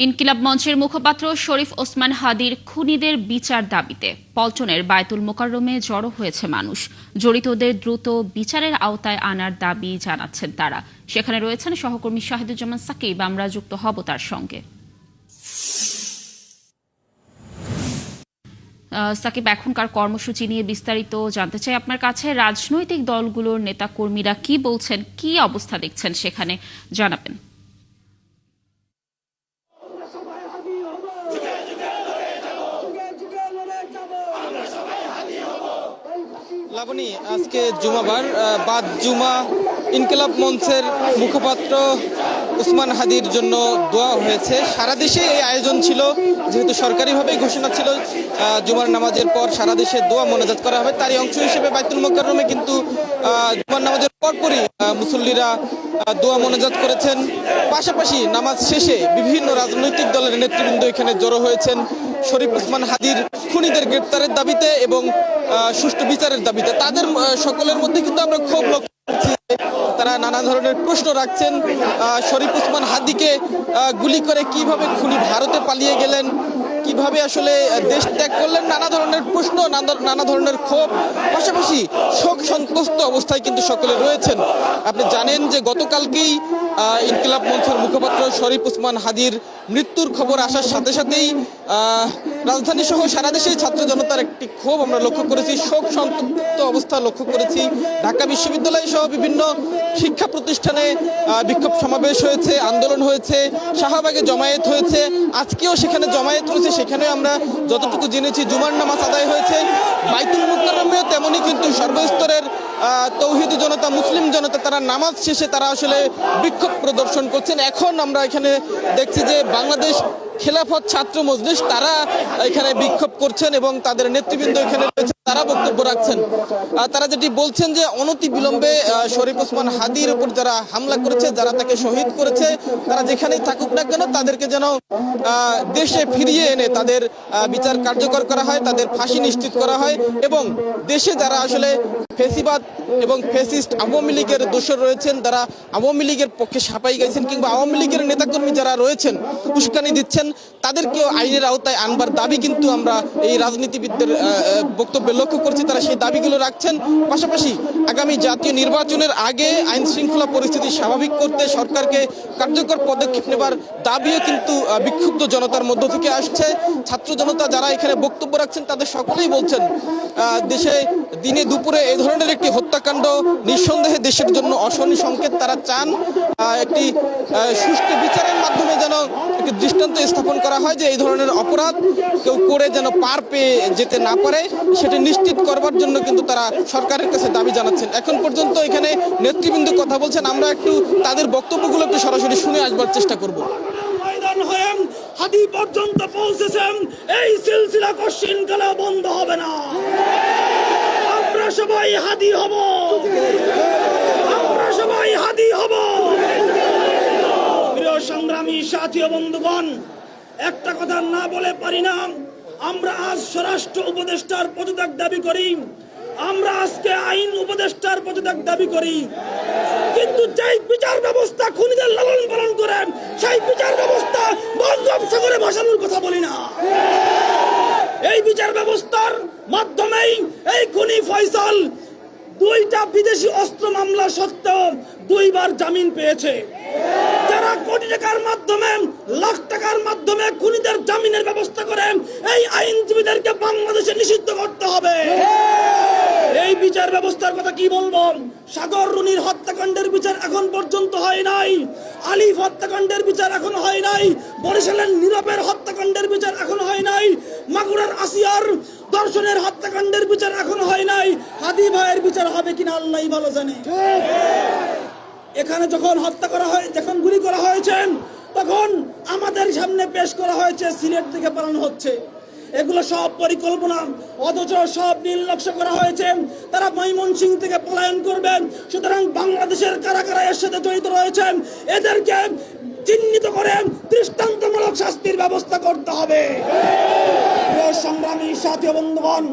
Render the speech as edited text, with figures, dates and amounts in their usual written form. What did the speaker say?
ইনকিলাব মঞ্চের মুখপাত্র শরীফ ওসমান হাদির খুনিদের বিচার দাবিতে পল্টনের বায়তুল মোকাররমে জড়ো হয়েছে মানুষ। জড়িতদের দ্রুত বিচারের আওতায় আনার দাবি জানাচ্ছেন তারা। সেখানে রয়েছেন সহকর্মী শাহিদুজ্জামান সাকিব। আমরা যুক্ত হব তার সঙ্গে। সাকিব, এখনকার কর্মসূচি নিয়ে বিস্তারিত জানতে চাই আপনার কাছে। রাজনৈতিক দলগুলোর নেতাকর্মীরা কি বলছেন, কি অবস্থা দেখছেন সেখানে জানাবেন। লাবণী, আজকে জুমাবার বাদ জুমা ইনকিলাব মঞ্চের মুখপাত্র ওসমান হাদির জন্য দোয়া হয়েছে। সারা দেশে এই আয়োজন ছিল, যেহেতু সরকারিভাবেই ঘোষণা ছিল জুমার নামাজের পর সারা দেশে দোয়া মোনাজাত করা হবে। তারই অংশ হিসেবে বায়তুল মোকাররমে কিন্তু জুমার নামাজের পরপরই মুসল্লিরা দোয়া মোনাজাত করেছেন। পাশাপাশি নামাজ শেষে বিভিন্ন রাজনৈতিক দলের নেতৃবৃন্দ এখানে জড়ো হয়েছেন শরীফ ওসমান হাদির খুনিদের গ্রেপ্তারের দাবিতে এবং সুষ্ঠু বিচারের দাবিতে। তাদের সকলের মধ্যে কিন্তু আমরা ক্ষোভ লক্ষ্য করছি। তারা নানা ধরনের প্রশ্ন রাখছেন। শরীফ ওসমান হাদিকে গুলি করে কিভাবে খুনি ভারতে পালিয়ে গেলেন, কিভাবে আসলে দেশ ত্যাগ করলেন, নানা ধরনের প্রশ্ন, নানা ধরনের ক্ষোভ, পাশাপাশি শোক সন্ত্রস্ত অবস্থায় কিন্তু সকলে রয়েছেন। আপনি জানেন যে গতকালকেই ইনকিলাব মঞ্চের মুখপাত্র শরীফ ওসমান হাদির মৃত্যুর খবর আসার সাথে সাথেই রাজধানী সহ সারা দেশে ছাত্র জনতার একটি ক্ষোভ আমরা লক্ষ্য করেছি, শোক সন্তপ্ত অবস্থা লক্ষ্য করেছি। ঢাকা বিশ্ববিদ্যালয় সহ বিভিন্ন শিক্ষা প্রতিষ্ঠানে বিক্ষোভ সমাবেশ হয়েছে, আন্দোলন হয়েছে, শাহবাগে জমায়েত হয়েছে, আজকেও সেখানে জমায়েত হয়েছে। সেখানে আমরা যতটুকু জেনেছি জুমার নামাজ আদায় হয়েছে। বায়তুল মুকাররমেও তেমনই কিন্তু সর্বস্তরের তৌহিদি জনতা, মুসলিম জনতা তারা নামাজ শেষে তারা আসলে বিক্ষোভ প্রদর্শন করছেন। এখন আমরা এখানে দেখছি যে বাংলাদেশ খেলাফত ছাত্র মজলিস তারা এখানে বিক্ষোভ করছেন এবং তাদের নেতৃবৃন্দ এখানে রয়েছে, তারা বক্তব্য রাখছেন। তারা যেটি বলছেন যে অনতি বিলম্বে শরীফ ওসমান হাদির উপর যারা হামলা করেছে, যারা তাকে শহীদ করেছে, তারা যেখানেই থাকুক না কেন তাদেরকে যেন দেশে ফিরিয়ে এনে তাদের বিচার কার্যকর করা হয়, তাদের ফাঁসি নিশ্চিত করা হয় এবং দেশে যারা আসলে ফেসিবাদ এবং ফেসিস্ট আওয়ামী লীগের দোষর রয়েছেন, যারা আওয়ামী লীগের পক্ষে সাপাই গাইছেন কিংবা আওয়ামী লীগের নেতাকর্মী যারা রয়েছেন উস্কানি দিচ্ছেন, তাদেরকেও আইনের আওতায় আনবার দাবি কিন্তু আমরা এই রাজনীতিবিদদের বক্তব্যে লক্ষ্য করছি। তারা সেই দাবিগুলো রাখছেন। পাশাপাশি আগামী জাতীয় নির্বাচনের আগে আইন শৃঙ্খলা পরিস্থিতি স্বাভাবিক করতে সরকারকে কার্যকর পদক্ষেপ নেবার দাবিও কিন্তু বিক্ষুব্ধ জনতার মধ্য থেকে আসছে। ছাত্র জনতা যারা এখানে বক্তব্য রাখছেন তাদের সকলেই বলছেন দেশে দিনে দুপুরে এই ধরনের একটি হত্যাকাণ্ড নিঃসন্দেহে দেশের জন্য অশনি সংকেত। তারা চান একটি সুষ্ঠু বিচারের মাধ্যমে যেন একটি দৃষ্টান্ত স্থাপন করা হয় যে এই ধরনের অপরাধ কেউ করে যেন পার পেয়ে যেতে না পারে, সেটা নিশ্চিত করবার জন্য কিন্তু তারা সরকারের কাছে দাবি জানাচ্ছেন। এখন পর্যন্ত এখানে নেতৃবৃন্দ কথা বলছেন, আমরা একটু তাদের বক্তব্যগুলো একটু সরাসরি শুনে আসবার চেষ্টা করব। হাদি পর্যন্ত পৌঁছেছেন, এই সিলসিলা কোশ্চিনকালে বন্ধ হবে না। আমরা সবাই হাদি হব, আমরা সবাই হাদি হব। প্রিয় সংগ্রামী সাথী ও বন্ধুগণ, একটা কথা না বলে পারি না। আমরা আজ স্বরাষ্ট্র উপদেষ্টার পদত্যাগ দাবি করি, আমরা আজকে আইন উপদেষ্টার পদত্যাগ দাবি করি, কিন্তু যেই বিচার ব্যবস্থা খুনিদের লালন পালন করেন সেই বিচার ব্যবস্থা বঙ্গোপসাগরে ভাসানোর কথা বলি না। এই বিচার ব্যবস্থার মাধ্যমেই এই খুনি ফয়সাল 2টা বিদেশি অস্ত্র মামলা সত্ত্বেও 2বার জামিন পেয়েছে। যারা কোটি টাকার মাধ্যমে, লাখ টাকার মাধ্যমে খুনিদের জামিনের ব্যবস্থা করেন, এই আইনজীবীদেরকে বাংলাদেশে নিষিদ্ধ করতে হবে। এই বিচার ব্যবস্থার কথা কি বলবো? সাগর রুনির হত্যাকাণ্ডের বিচার এখন পর্যন্ত হয় নাই, আলিফ হত্যাকাণ্ডের বিচার এখন হয় নাই, বরিশালের নীরবের হত্যাকাণ্ডের বিচার এখন হয় নাই, মাগুরার আসিয়ার দর্শনের হত্যাকাণ্ডের বিচার এখন হয় নাই। হাদি ভাইয়ের বিচার হবে কিনা আল্লাহই ভালো জানে। এখানে যখন হত্যা করা হয়, যখন গুলি করা হয়েছে, তখন আমাদের সামনে পেশ করা হয়েছে সিলেট থেকে পালানো হচ্ছে। এগুলো সব পরিকল্পনা, অথচ সব নীল নকশা করা হয়েছে। তারা ময়মনসিংহ থেকে পলায়ন করবেন। সুতরাং বাংলাদেশের কারা কারা এর সাথে জড়িত রয়েছেন এদেরকে চিহ্নিত করে দৃষ্টান্তমূলক শাস্তির ব্যবস্থা করতে হবে। সংগ্রামী সাথী বন্ধুগণ,